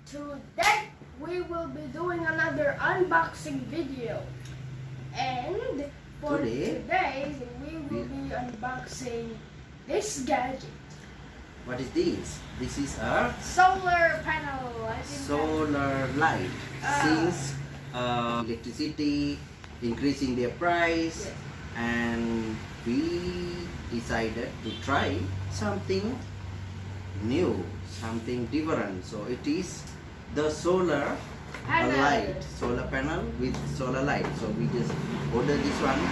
Today we will be doing another unboxing video, and for today we will be unboxing this gadget. What is this? This is a Solar panel. I think solar light. Since electricity increasing their price, Yes. and we decided to try something new, something different. So it is the solar Panel. light, solar panel with solar light. So we just ordered this one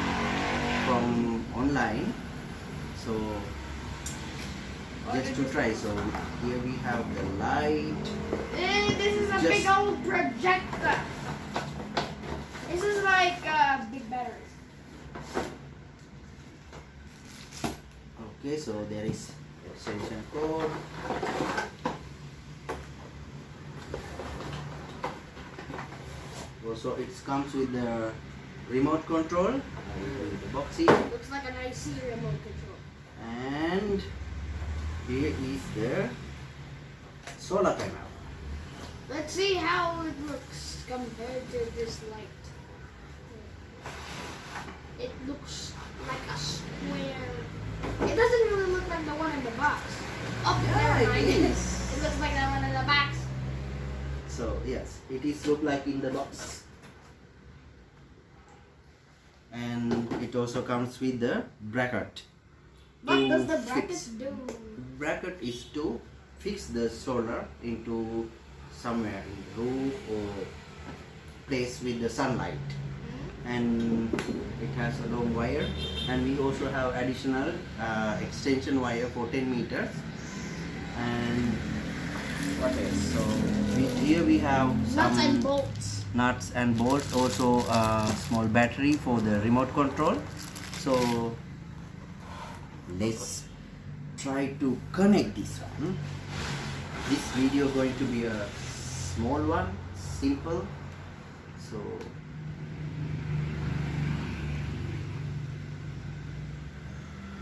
from online. So just to try. So here we have the light. This is a Just- big old projector. This is like a big battery. Okay, so there is extension cord. Also, it comes with the remote control. With the boxy. Looks like an IC remote control. And here is the solar panel. Let's see how it looks compared to this light. It looks like a square. It doesn't really look like the one in the box. Oh, Yeah, never mind. it is. It looks like the one in the box. So yes, it is look like in the box. And it also comes with the bracket. What to does the bracket fix. do? Bracket is to fix the solar into somewhere in the roof or place with the sunlight. And it has a long wire, and we also have additional extension wire for 10 meters. And what else? So here we have some Nuts and bolts. nuts and bolts, also a small battery for the remote control. So let's try to connect this one. This video going to be a small one, simple. So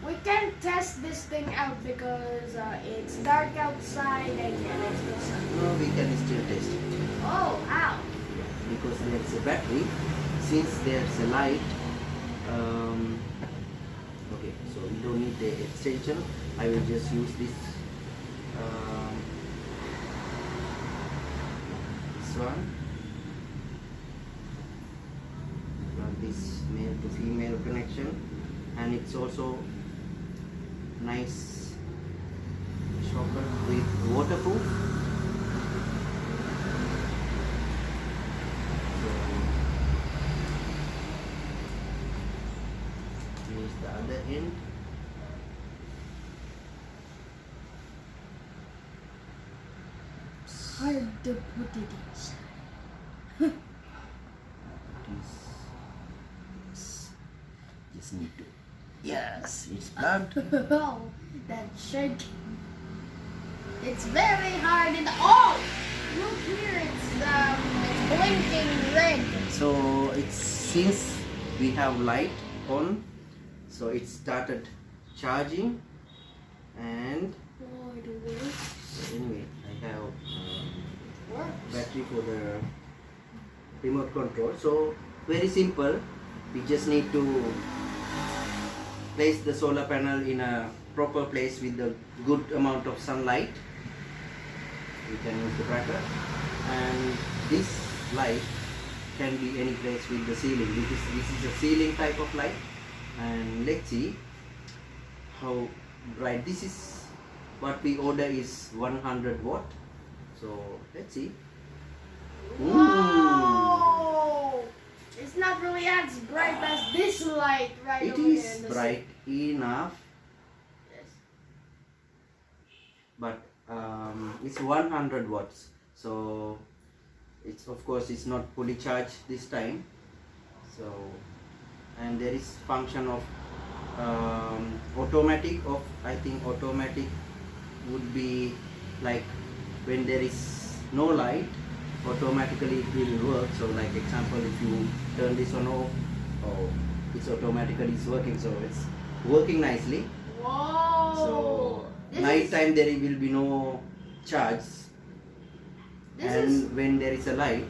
We can't test this thing out because it's dark outside and there's no sun. no, we can still test it. Oh, how? Because there's a battery, since there's a light. Okay, so we don't need the extension. I will just use this one. Run this male to female connection, and it's also nice shocker with waterproof. Here's the other end. Hard to put it inside. Just need to. Yes, it's plugged. Oh, that's shaking. It's very hard and oh, look here, it's blinking red. So it's since we have light on, so it started charging. And Oh, it works. so anyway, I have Works. battery for the remote control. So very simple. We just need to place the solar panel in a proper place with the good amount of sunlight. We can use the bracket, and this light can be any place with the ceiling. This is a ceiling type of light, and let's see how bright. This is what we order is 100 watt. So let's see. Whoa! It's not really as bright as this light right It over there is in the bright enough, Yes. but it's 100 watts. So it's, of course, it's not fully charged this time. So, and there is function of automatic. I think automatic would be like when there is no light, automatically it will work. So like example, if you turn this on off, oh, it's automatically is working. So it's working nicely. Whoa! So This night is- time there will be no charge. This and is when there is a light,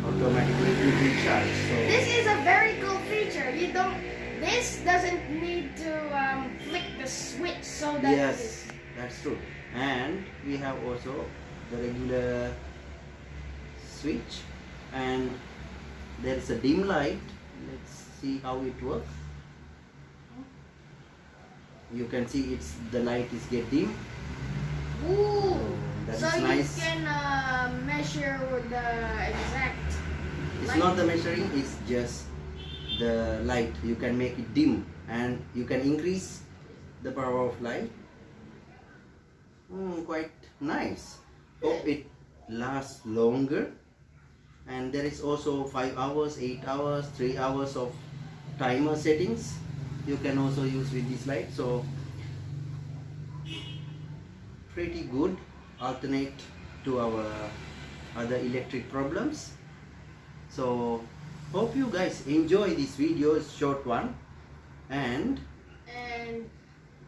automatically it will be charged. So this is a very cool feature. You don't. This doesn't need to flick the switch so that yes, that's true. And we have also the regular switch, and there is a dim light. Let's see how it works. You can see it's the light is get dim. Ooh. That So is you nice. can measure the exact. It's light. not the measuring, it's just the light. You can make it dim and you can increase the power of light. Quite nice. Hope it lasts longer. And there is also 5 hours, 8 hours, 3 hours of timer settings you can also use with this light. So pretty good alternate to our other electric problems. So hope you guys enjoy this video, short one, and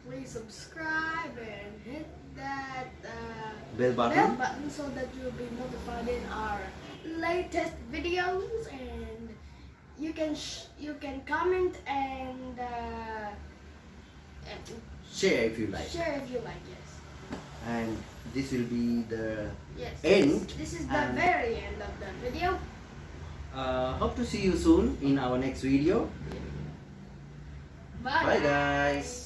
please subscribe and hit that bell button. so that you'll be notified in our latest videos, and you can comment and Share if you like. share if you like. Yes. And this will be the Yes. end. This is the And very end of the video. hope to see you soon in our next video. Bye. Bye guys.